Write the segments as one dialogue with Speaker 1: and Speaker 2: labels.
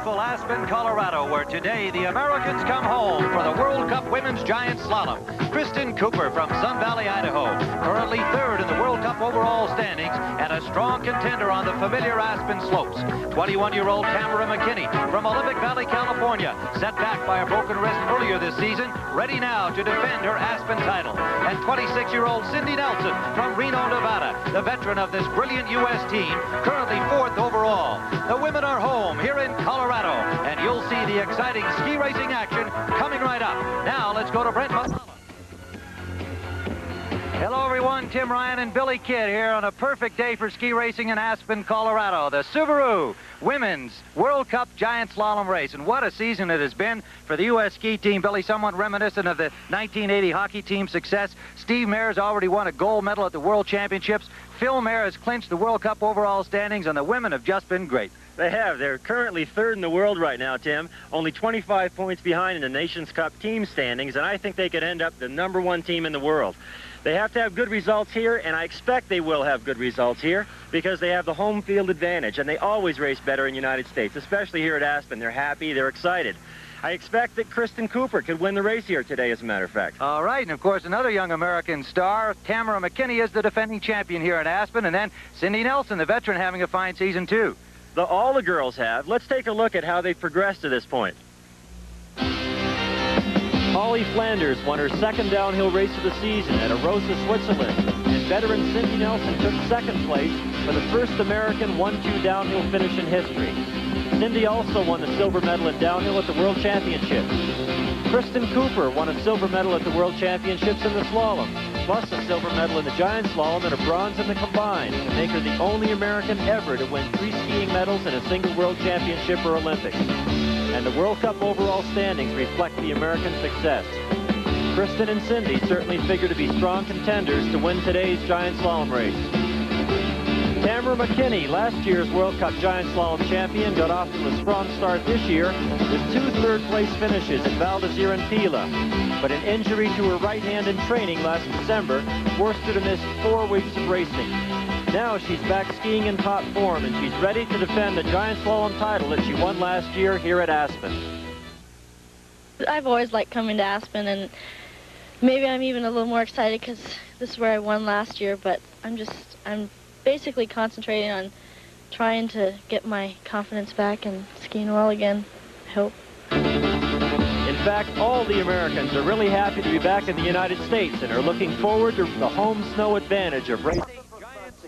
Speaker 1: beautiful Aspen, Colorado, where today the Americans come home for the World Cup Women's Giant Slalom. Kristen Cooper from Sun Valley, Idaho, currently third in the World Cup overall standings and a strong contender on the familiar Aspen slopes. 21-year-old Tamara McKinney from Olympic Valley, California, set back by a broken wrist earlier this season, ready now to defend her Aspen title. And 26-year-old Cindy Nelson from Reno, Nevada, the veteran of this brilliant U.S. team, currently fourth overall. The women are home here in Colorado, and you'll see the exciting ski racing action coming right up. Now let's go to Brent Musella. Hello everyone, Tim Ryan and Billy Kidd here on a perfect day for ski racing in Aspen, Colorado. The Subaru Women's World Cup Giant Slalom Race. And what a season it has been for the U.S. ski team, Billy, somewhat reminiscent of the 1980 hockey team success. Steve Maier's already won a gold medal at the World Championships. Phil Maier has clinched the World Cup overall standings, and the women have just been great.
Speaker 2: They have. They're currently third in the world right now, Tim. Only 25 points behind in the Nations Cup team standings, and I think they could end up the #1 team in the world. They have to have good results here, and I expect they will have good results here because they have the home field advantage, and they always race better in the United States, especially here at Aspen. They're happy, they're excited. I expect that Kristen Cooper could win the race here today, as a matter of fact.
Speaker 1: All right, and of course, another young American star, Tamara McKinney, is the defending champion here at Aspen, and then Cindy Nelson, the veteran, having a fine season, too.
Speaker 2: All the girls have. Let's take a look at how they've progressed to this point. Holly Flanders won her second downhill race of the season at Arosa, Switzerland, and veteran Cindy Nelson took second place for the first American 1-2 downhill finish in history. Cindy also won the silver medal in downhill at the World Championships. Kristen Cooper won a silver medal at the World Championships in the slalom, plus a silver medal in the giant slalom and a bronze in the combined, to make her the only American ever to win 3 skiing medals in a single World Championship or Olympics. And the World Cup overall standings reflect the American success. Kristen and Cindy certainly figure to be strong contenders to win today's giant slalom race. Tamara McKinney, last year's World Cup Giant Slalom champion, got off to a strong start this year with 2 third-place finishes at Val d'Isère and Pila. But an injury to her right hand in training last December forced her to miss 4 weeks of racing. Now she's back skiing in top form, and she's ready to defend the Giant Slalom title that she won last year here at Aspen.
Speaker 3: I've always liked coming to Aspen, and maybe I'm even a little more excited because this is where I won last year, but I'm basically concentrating on trying to get my confidence back and skiing well again, I hope.
Speaker 2: In fact, all the Americans are really happy to be back in the United States and are looking forward to the home snow advantage of racing.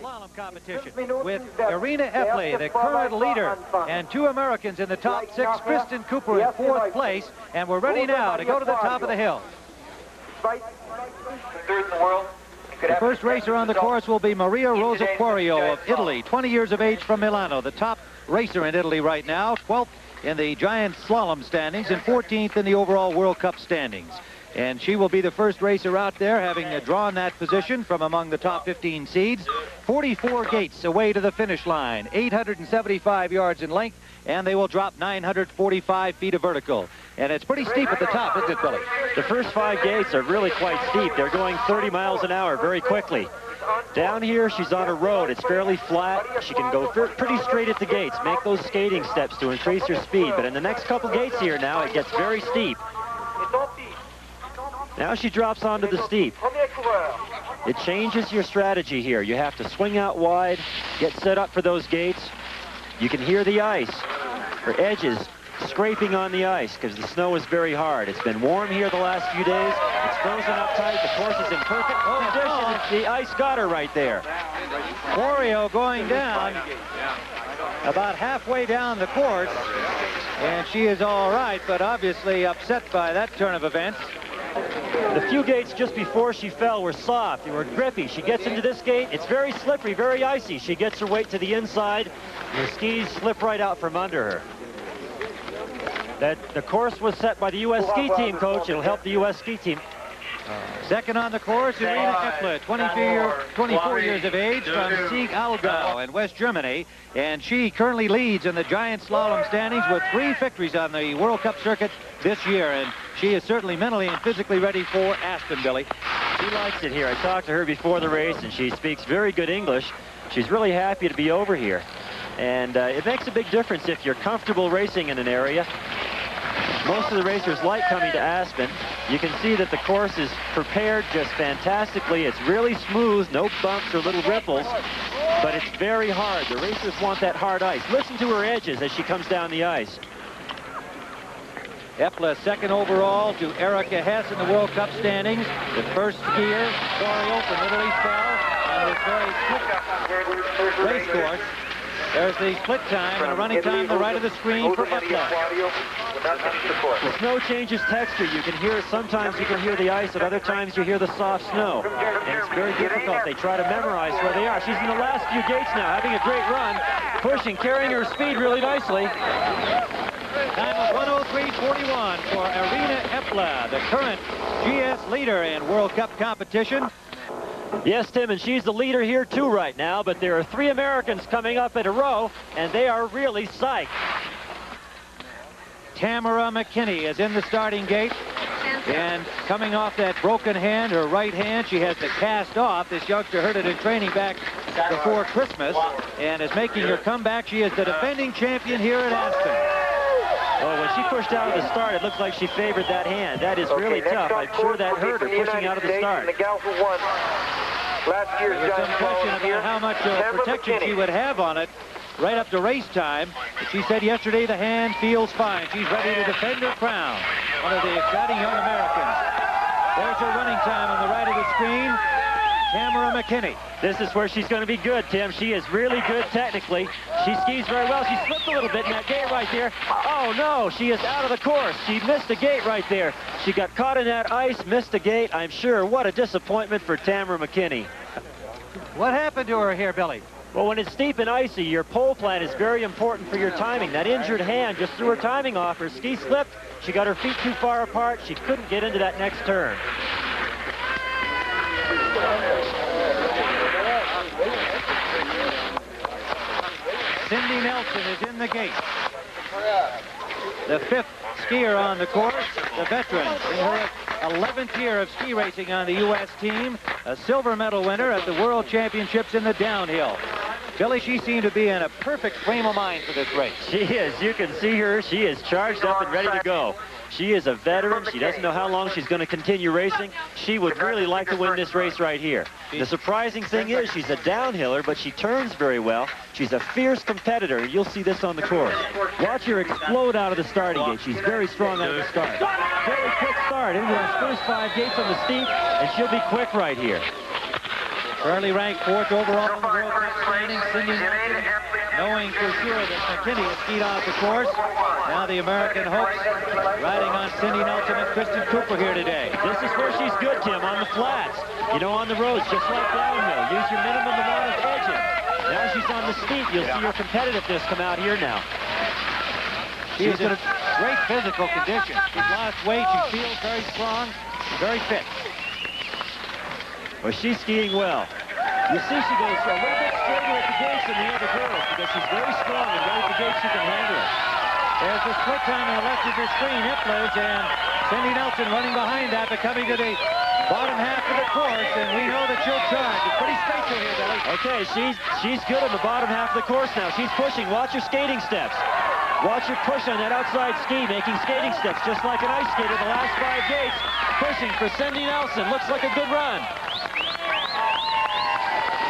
Speaker 1: Slalom competition with Irina Epley, the current leader, and 2 Americans in the top 6, Kristen Cooper in 4th place, and we're ready now to go to the top of the hill.
Speaker 4: Third in the world.
Speaker 1: The first racer on the course will be Maria Rosa Quario of Italy, 20 years of age, from Milano, the top racer in Italy right now, 12th in the giant slalom standings and 14th in the overall World Cup standings. And she will be the first racer out there, having drawn that position from among the top 15 seeds. 44 gates away to the finish line, 875 yards in length, and they will drop 945 feet of vertical. And it's pretty steep at the top, isn't it, Billy?
Speaker 2: The first 5 gates are really quite steep. They're going 30 miles an hour very quickly. Down here, she's on a road. It's fairly flat. She can go pretty straight at the gates, make those skating steps to increase her speed. But in the next couple gates here now, it gets very steep. Now she drops onto the steep. It changes your strategy here. You have to swing out wide, get set up for those gates. You can hear the ice. Her edges scraping on the ice because the snow is very hard. It's been warm here the last few days. It's frozen up tight. The course is in perfect condition. The ice got her right there.
Speaker 1: Quario going down about halfway down the course, and she is all right, but obviously upset by that turn of events.
Speaker 2: The few gates just before she fell were soft. They were grippy. She gets into this gate. It's very slippery, very icy. She gets her weight to the inside. Her skis slip right out from under her. The course was set by the U.S. ski team, coach. It'll help the U.S. ski team.
Speaker 1: Second on the course, Irina Epley, 24 years of age, from Sieg Allgäu in West Germany, and she currently leads in the giant slalom standings with 3 victories on the World Cup circuit this year, and she is certainly mentally and physically ready for Aspen, Billy.
Speaker 2: She likes it here. I talked to her before the race, and she speaks very good English. She's really happy to be over here. And it makes a big difference if you're comfortable racing in an area. Most of the racers like coming to Aspen. You can see that the course is prepared just fantastically. It's really smooth, no bumps or little ripples, but it's very hard. The racers want that hard ice. Listen to her edges as she comes down the ice.
Speaker 1: Epler second overall to Erica Hess in the World Cup standings. The first skier, Oriole from Italy, fell on this very quick race course. There's the split time and a running time on the right of the screen for Epler.
Speaker 2: The snow changes texture. You can hear, sometimes you can hear the ice, at other times you hear the soft snow. And it's very difficult. They try to memorize where they are. She's in the last few gates now, having a great run, pushing, carrying her speed really nicely.
Speaker 1: Time of 1:03.41 for Irina Epler, the current GS leader in World Cup competition.
Speaker 2: Yes, Tim, and she's the leader here too right now, but there are 3 Americans coming up in a row, and they are really psyched.
Speaker 1: Tamara McKinney is in the starting gate, and coming off that broken hand, her right hand, she has the cast off. This youngster hurt it in training back before Christmas, and is making her comeback. She is the defending champion here at Aspen.
Speaker 2: Well, when she pushed out of the start, it looks like she favored that hand. That is really tough. I'm sure that hurt her pushing out of the start.
Speaker 1: There was some question about how much protection she would have on it right up to race time. But she said yesterday the hand feels fine. She's ready to defend her crown. One of the exciting young Americans. There's her running time on the right of the screen. Tamara McKinney.
Speaker 2: This is where she's going to be good, Tim. She is really good technically. She skis very well. She slipped a little bit in that gate right there. Oh, no, she is out of the course. She missed a gate right there. She got caught in that ice, missed a gate, I'm sure. What a disappointment for Tamara McKinney.
Speaker 1: What happened to her here, Billy?
Speaker 2: Well, when it's steep and icy, your pole plan is very important for your timing. That injured hand just threw her timing off. Her ski slipped. She got her feet too far apart. She couldn't get into that next turn.
Speaker 1: Cindy Nelson is in the gate. The 5th skier on the course, the veteran in her 11th year of ski racing on the U.S. team, a silver medal winner at the World Championships in the downhill. Billy, she seemed to be in a perfect frame of mind for this race.
Speaker 2: She is. You can see her. She is charged up and ready to go. She is a veteran. She doesn't know how long she's going to continue racing. She would really like to win this race right here. The surprising thing is she's a downhiller, but she turns very well. She's a fierce competitor. You'll see this on the course. Watch her explode out of the starting gate. She's very strong out of the start. Very quick start into those first 5 gates on the steep, and she'll be quick right here.
Speaker 1: Currently ranked 4th overall in the World Cup standings. Cindy Nelson, knowing for sure that McKinney has skied off the course. Now the American hopes riding on Cindy Nelson and Kristen Cooper here today.
Speaker 2: This is where she's good, Tim, on the flats. You know, on the roads, just like downhill. Use your minimum amount of edging. Now she's on the steep. You'll see her competitiveness come out here now.
Speaker 1: She's in great physical condition. She's lost weight. She feels very strong, very fit.
Speaker 2: Well, she's skiing well. You see she goes a little bit straighter at the gates than the other girls because she's very strong and right at the gates she can handle it.
Speaker 1: There's the split time on the left of the screen. Epler's and Cindy Nelson running behind that, but coming to the bottom half of the course, and we know that she'll charge. It's pretty straight through here, Billy.
Speaker 2: Okay, she's good on the bottom half of the course now. She's pushing. Watch her skating steps. Watch her push on that outside ski, making skating steps just like an ice skater the last 5 gates. Pushing for Cindy Nelson. Looks like a good run.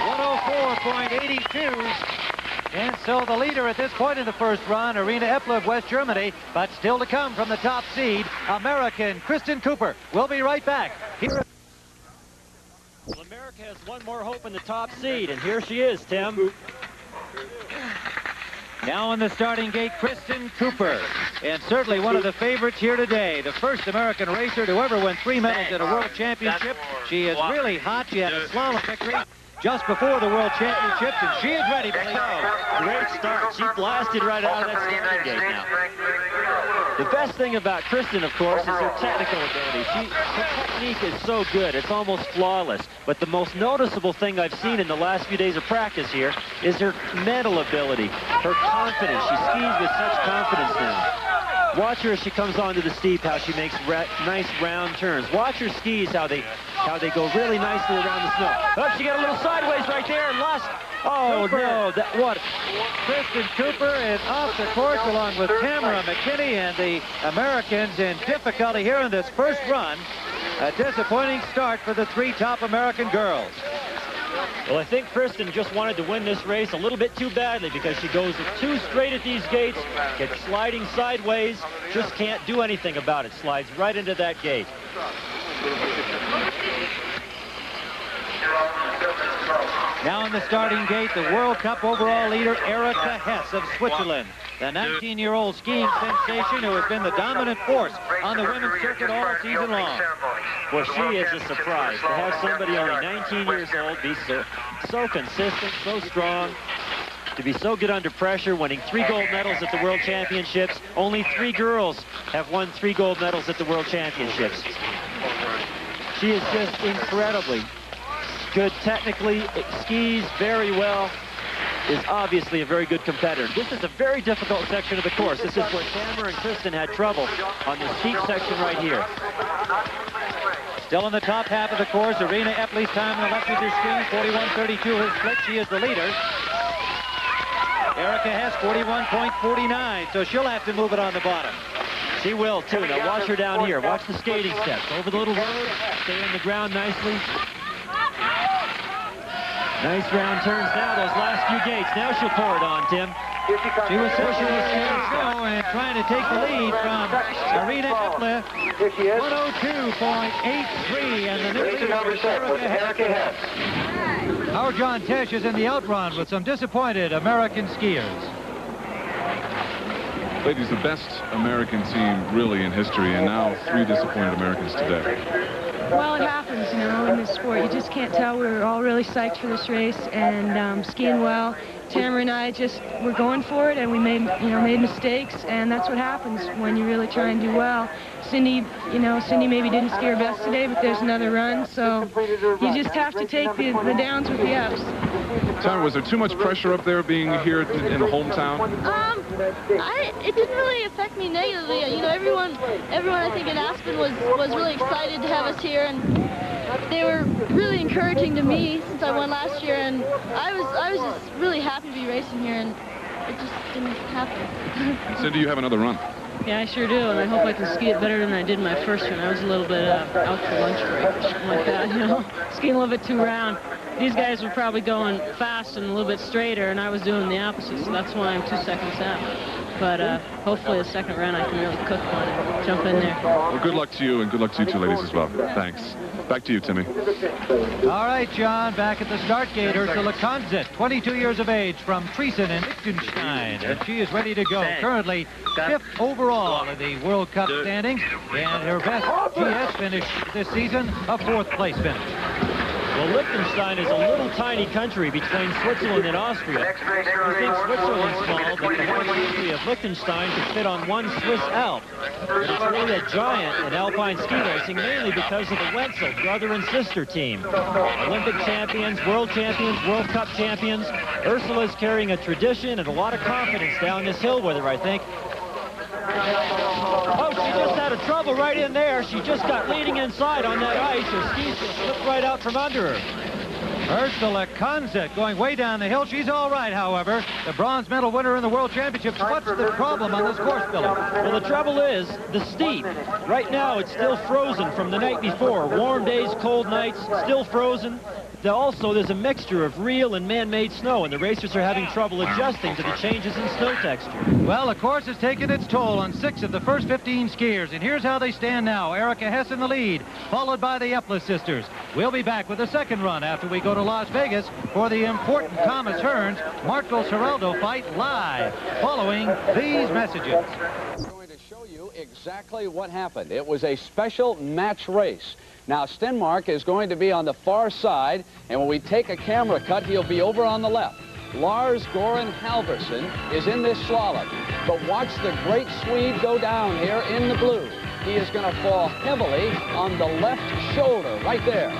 Speaker 1: 104.82. And so the leader at this point in the first run, Irina Epler of West Germany, but still to come from the top seed, American Kristen Cooper. We'll be right back. Here.
Speaker 2: Well, America has one more hope in the top seed, and here she is, Tim.
Speaker 1: Now in the starting gate, Kristen Cooper, and certainly one of the favorites here today. The first American racer to ever win 3 medals at a World Championship. She is really hot. She had a slalom victory just before the World Championships, and she is ready to go.
Speaker 2: Great start. She blasted right out of that starting gate now. The best thing about Kristen, of course, is her technical ability. Her technique is so good. It's almost flawless. But the most noticeable thing I've seen in the last few days of practice here is her mental ability, her confidence. She skis with such confidence now. Watch her as she comes onto the steep, how she makes nice round turns. Watch her skis, how they go really nicely around the snow. Oh, she got a little sideways right there and lost. Oh, Cooper. No, what?
Speaker 1: Kristen Cooper is off the course along with Tamara McKinney, and the Americans in difficulty here in this first run. A disappointing start for the three top American girls.
Speaker 2: Well, I think Kristen just wanted to win this race a little bit too badly because she goes too straight at these gates, gets sliding sideways, just can't do anything about it. Slides right into that gate.
Speaker 1: Now in the starting gate, the World Cup overall leader, Erika Hess of Switzerland. The 19-year-old skiing sensation who has been the dominant force on the women's circuit all season long.
Speaker 2: Well, she is a surprise to have somebody only 19 years old be so consistent, so strong, to be so good under pressure, winning 3 gold medals at the World Championships. Only 3 girls have won 3 gold medals at the World Championships. She is just incredibly good technically, skis very well, is obviously a very good competitor. This is a very difficult section of the course. This is where Tamara and Kristen had trouble on the steep section right here.
Speaker 1: Still in the top half of the course, Irina Epley's time on the left with her skis, 41.32 her split. She is the leader. Erika Hess, 41.49, so she'll have to move it on the bottom.
Speaker 2: She will, too. Now watch her down here. Watch the skating steps. Over the little road, stay on the ground nicely. Nice round turns now, those last few gates. Now she'll pour it on, Tim.
Speaker 1: She was pushing the snow and trying to take the lead from Irina Epley. 102.83, and the new leader is Erika Hess. Our John Tesh is in the outrun with some disappointed American skiers.
Speaker 4: Ladies, the best American team really in history, and now 3 disappointed Americans today.
Speaker 5: Well, it happens, you know, in this sport. You just can't tell. We were all really psyched for this race and skiing well. Tamara and I just were going for it, and we made mistakes, and that's what happens when you really try and do well. Cindy maybe didn't ski her best today, but there's another run, so you just have to take the downs with the ups.
Speaker 4: Tamara, was there too much pressure up there being here in the hometown?
Speaker 3: It didn't really affect me negatively. You know, everyone I think in Aspen was really excited to have us here, and they were really encouraging to me since I won last year, and I was just really happy to be racing here, and it just didn't happen.
Speaker 4: Cindy, you have another run.
Speaker 5: Yeah, I sure do, and I hope I can ski it better than I did my first run. I was a little bit out for lunch break or something like that, you know, skiing a little bit too round. These guys were probably going fast and a little bit straighter, and I was doing the opposite, so that's why I'm 2 seconds out. But hopefully the second run I can really cook one and jump in there.
Speaker 4: Well, good luck to you, and good luck to you two ladies as well. Thanks. Back to you, Timmy.
Speaker 1: All right, John, back at the start gate, Ursula Konzett, 22 years of age from Triesen in Liechtenstein, and she is ready to go. Currently 5th overall in the World Cup standings, and her best GS finish this season, a 4th place finish.
Speaker 2: Well, Liechtenstein is a little tiny country between Switzerland and Austria. You think Switzerland's small, but the whole country of Liechtenstein could fit on one Swiss Alp. But it's really a giant in alpine ski racing, mainly because of the Wenzel brother and sister team. Olympic champions, World Cup champions. Ursula's carrying a tradition and a lot of confidence down this hill with her, I think. Oh, she just had a trouble right in there. She just got leaning inside on that ice. Her skis just slipped right out from under her.
Speaker 1: Ursula Konzett going way down the hill. She's all right, however. The bronze medal winner in the World Championships. What's the problem on this course, Billy?
Speaker 2: Well, the trouble is the steep. Right now, it's still frozen from the night before. Warm days, cold nights, still frozen. Also, there's a mixture of real and man-made snow, and the racers are having trouble adjusting to the changes in snow texture.
Speaker 1: Well, the course has taken its toll on 6 of the first 15 skiers, and here's how they stand now. Erika Hess in the lead, followed by the Epley sisters. We'll be back with the second run after we go to Las Vegas for the important Thomas Hearns Marco Seraldo fight live, following these messages.
Speaker 6: I'm going to show you exactly what happened. It was a special match race. Now, Stenmark is going to be on the far side, and when we take a camera cut, he'll be over on the left. Lars Goran Halvorsen is in this slalom, but watch the great Swede go down here in the blue. He is going to fall heavily on the left shoulder, right there.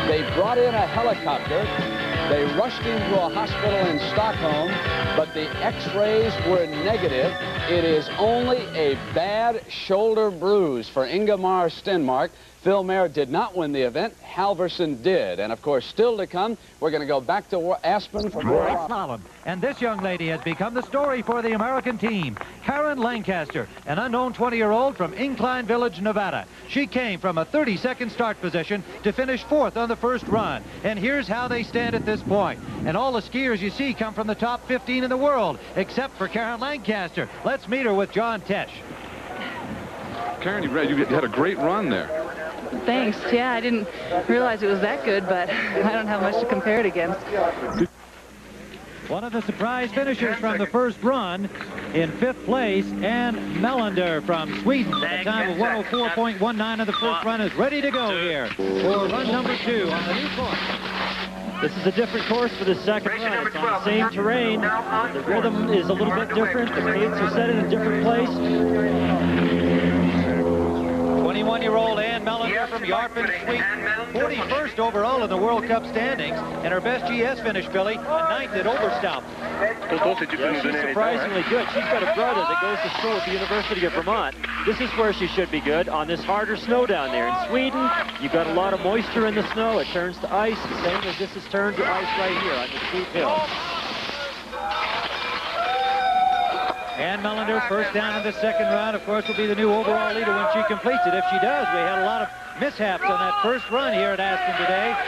Speaker 6: They brought in a helicopter They rushed him to a hospital in Stockholm, but the x-rays were negative. It is only a bad shoulder bruise for Ingemar Stenmark. Phil Mayer did not win the event. Halverson did. And, of course, still to come, we're going to go back to Aspen for more.
Speaker 1: Slalom. And this young lady has become the story for the American team. Karen Lancaster, an unknown 20-year-old from Incline Village, Nevada. She came from a 32nd start position to finish 4th on the first run. And here's how they stand at this point. And all the skiers you see come from the top 15 in the world, except for Karen Lancaster. Let's meet her with John Tesh.
Speaker 4: Karen, you had a great run there.
Speaker 7: Thanks. Yeah, I didn't realize it was that good, but I don't have much to compare it against.
Speaker 1: One of the surprise finishers from the first run in 5th place, Ann Melander from Sweden, with a time of 104.19 of the first run, is ready to go here for run number 2 on the new course.
Speaker 2: This is a different course for the second run. It's on the same terrain. The rhythm is a little bit different. The gates are set in a different place.
Speaker 1: 21-year-old Ann Melander from Yarpen, Sweden, 41st overall in the World Cup standings, and her best GS finish, Billy, a 9th at Oberstdorf.
Speaker 2: Yeah, she's surprisingly good. She's got a brother that goes to school at the University of Vermont. This is where she should be good, on this harder snow down there. In Sweden, you've got a lot of moisture in the snow. It turns to ice, the same as this is turned to ice right here on the steep hill.
Speaker 1: Ann Melander, first down in the second round, of course, will be the new overall leader when she completes it. If she does, we had a lot of mishaps on that first run here at Aspen today.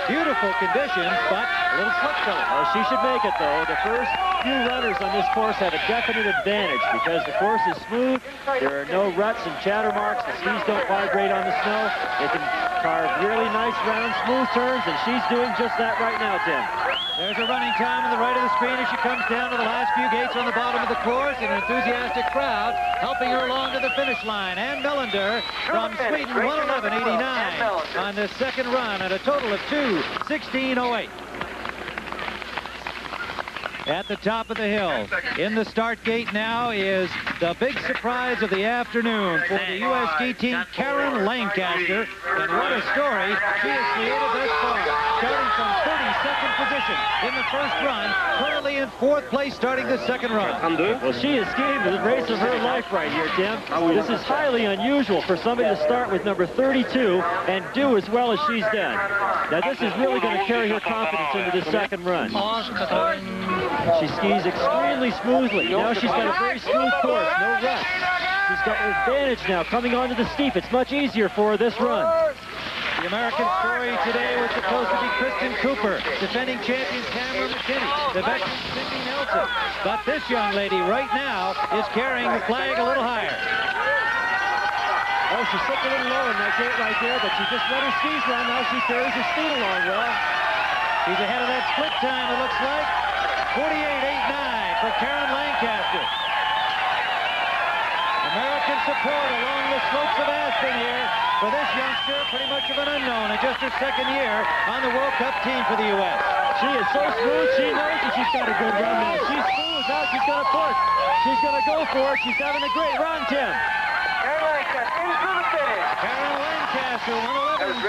Speaker 1: Beautiful conditions, but a little slip to it.
Speaker 2: Well, she should make it, though. The first few runners on this course have a definite advantage because the course is smooth. There are no ruts and chatter marks. The skis don't vibrate on the snow. They can carve really nice, round, smooth turns, and she's doing just that right now, Tim.
Speaker 1: There's a running time on the right of the screen as she comes down to the last few gates on the bottom of the course, and an enthusiastic crowd helping her along to the finish line. Ann Melander from Sweden, 111.89 on the second run at a total of 2:16.08. At the top of the hill, in the start gate now is the big surprise of the afternoon for the U.S. ski team, Karen Lancaster. And what a story she has created thus far. Starting from 32nd position in the first run, currently in 4th place starting the second run.
Speaker 2: Well, she is skiing the race of her life right here, Tim. This is highly unusual for somebody to start with number 32 and do as well as she's done. Now, this is really going to carry her confidence into the second run. She skis extremely smoothly. Now she's got a very smooth course, no ruts. She's got an advantage now coming onto the steep. It's much easier for her this run.
Speaker 1: The American story today was supposed to be Kristen Cooper, defending champions Cameron McKinney, the veteran Cindy Nelson. But this young lady right now is carrying the flag a little higher.
Speaker 2: Oh, she slipped a little low in that gate right there, but she just let her skis run. Now she carries her speed along well.
Speaker 1: She's ahead of that split time, it looks like. 48.89 for Karen Lancaster. American support along the slopes of Aspen here for this youngster, pretty much of an unknown, in just her second year on the World Cup team for the U.S.
Speaker 2: She is so smooth, she knows that she's got a good run now. She's smooth out, she's going to push. She's going to go for it. She's having a great run, Tim.
Speaker 1: Karen Lancaster,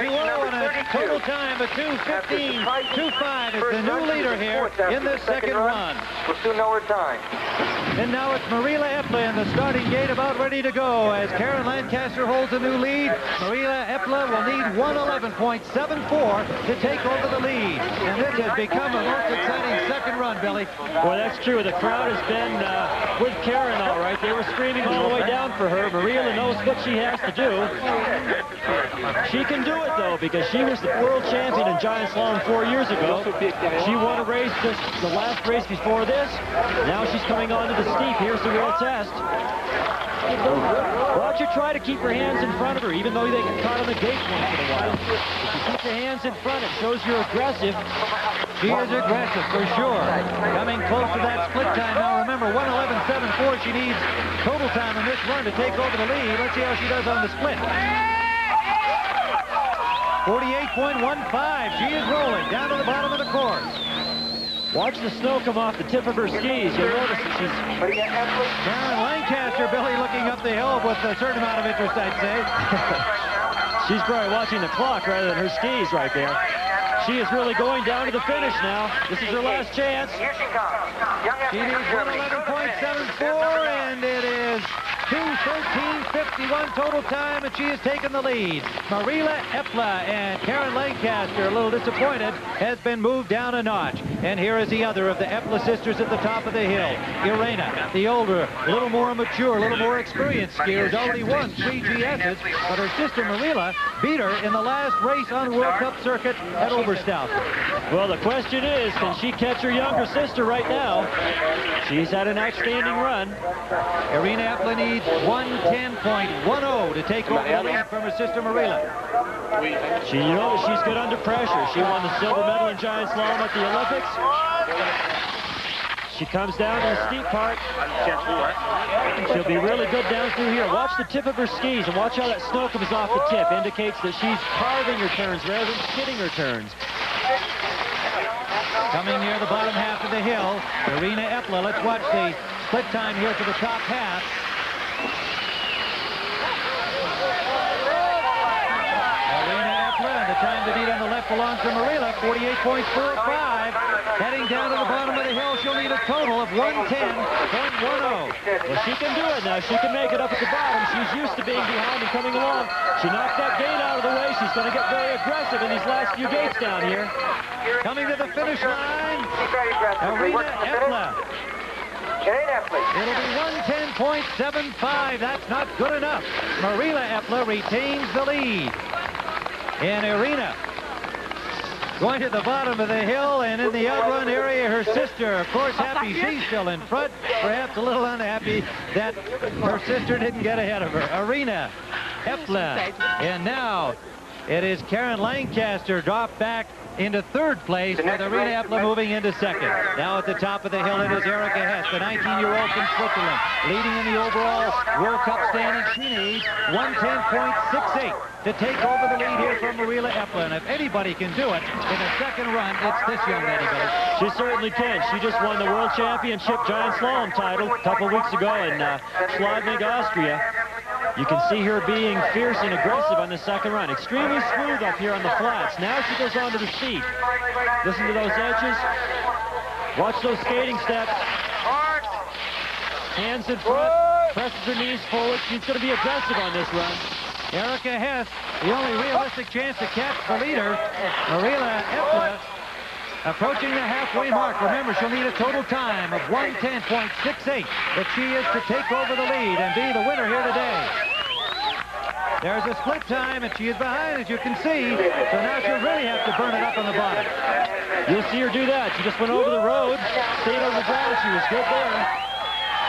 Speaker 1: 111.20 and a total time of 2:15.25 is the new leader here in this second run.
Speaker 8: We'll soon know her time.
Speaker 1: And now it's Mariela Epla in the starting gate, about ready to go as Karen Lancaster holds a new lead. Mariela Epla will need 111.74 to take over the lead. And this has become a most exciting second run, Billy.
Speaker 2: Well, that's true. The crowd has been with Karen, all right. They were screaming all the way down for her. Mariela knows what she has to do. She can do it, though, because she was the world champion in giant slalom 4 years ago. She won a race, the last race before this. Now she's coming on to the steep. Here's the real test. Watch her try to keep her hands in front of her, even though they get caught on the gates once in a while. If you keep your hands in front, it shows you're aggressive.
Speaker 1: She is aggressive, for sure. Coming close to that split time now. Remember, 111.74 she needs total time in this run to take over the lead. Let's see how she does on the split. 48.15. She is rolling down to the bottom of the course.
Speaker 2: Watch the snow come off the tip of her skis. You'll notice that she's...
Speaker 1: Karen Lancaster, Billy, looking up the hill with a certain amount of interest, I'd say.
Speaker 2: She's probably watching the clock rather than her skis right there. She is really going down to the finish now. This is her last chance.
Speaker 8: Here she comes.
Speaker 1: She needs 111.74, and it is 2:13.51 total time, and she has taken the lead. Marila Epler and Karen Lancaster, a little disappointed, has been moved down a notch. And here is the other of the Epler sisters at the top of the hill. Irena, the older, a little more mature, a little more experienced skier, has already won 3 GSs, but her sister Marila beat her in the last race on the World Cup circuit at Oberstdorf.
Speaker 2: Well, the question is, can she catch her younger sister right now? She's had an outstanding run.
Speaker 1: Irena Epler needs 110.10 to take over the lead from her sister Marila.
Speaker 2: She knows she's good under pressure. She won the silver medal in giant slalom at the Olympics. She comes down to the steep part. She'll be really good down through here. Watch the tip of her skis and watch how that snow comes off the tip. Indicates that she's carving her turns rather than skidding her turns.
Speaker 1: Coming near the bottom half of the hill, Irena Epler. Let's watch the split time here for the top half. The time to beat on the left belongs to Marila, 48.45. Heading down to the bottom of the hill, she'll need a total of 110.10.
Speaker 2: Well, she can do it now. She can make it up at the bottom. She's used to being behind and coming along. She knocked that gate out of the way. She's going to get very aggressive in these last few gates down here.
Speaker 1: Coming to the finish line, Irena Epler. It'll be 110.75. That's not good enough. Marila Epler retains the lead. And Irena going to the bottom of the hill, and in the outrun area, her sister, of course, happy she's still in front, perhaps a little unhappy that her sister didn't get ahead of her. Irena Epler. And now it is Karen Lancaster dropped back into third place, with Irena Epler moving into second. Now at the top of the hill, it is Erika Hess, the 19-year-old from Switzerland, leading in the overall World Cup standings. She needs 110.68 to take over the lead here from Marila Epler. And if anybody can do it in a second run, it's this young lady, Billy.
Speaker 2: She certainly can. She just won the World Championship Giant Slalom title a couple weeks ago in Schladming, Austria. You can see her being fierce and aggressive on the second run. Extremely smooth up here on the flats. Now she goes on to the steep. Listen to those edges. Watch those skating steps. Hands in front. Presses her knees forward. She's going to be aggressive on this run.
Speaker 1: Erika Hess, the only realistic chance to catch the leader. Marila Epler approaching the halfway mark. Remember, she'll need a total time of 110.68 if she is to take over the lead and be the winner here today. There's a split time, and she is behind, as you can see. So now she'll really have to burn it up on the bottom.
Speaker 2: You'll see her do that. She just went over the road, stayed on the ground. She was good there.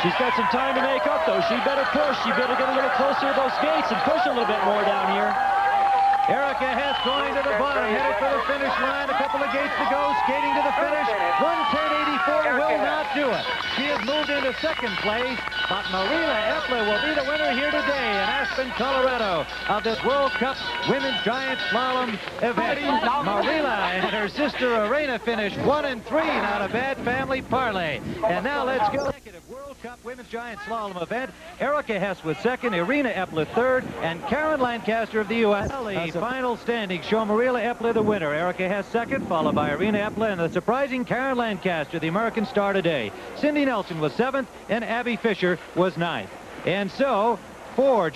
Speaker 2: She's got some time to make up, though. She better push. She better get a little closer to those gates and push a little bit more down here.
Speaker 1: Erika Hess going to the bottom, headed for the finish line. A couple of gates to go, skating to the finish. 110.84 will not do it. She has moved into second place, but Marila Epler will be the winner here today in Aspen, Colorado, of this World Cup Women's Giant Slalom event. Marila and her sister Irena finished 1 and 3, not a bad family parlay. And now let's go. World Cup Women's Giant Slalom event. Erika Hess was second, Irena Epler third, and Karen Lancaster of the U.S. The final standings show Marila Epler the winner. Erika Hess second, followed by Irena Epler, and the surprising Karen Lancaster, the American star today. Cindy Nelson was seventh, and Abby Fisher was ninth. And so, for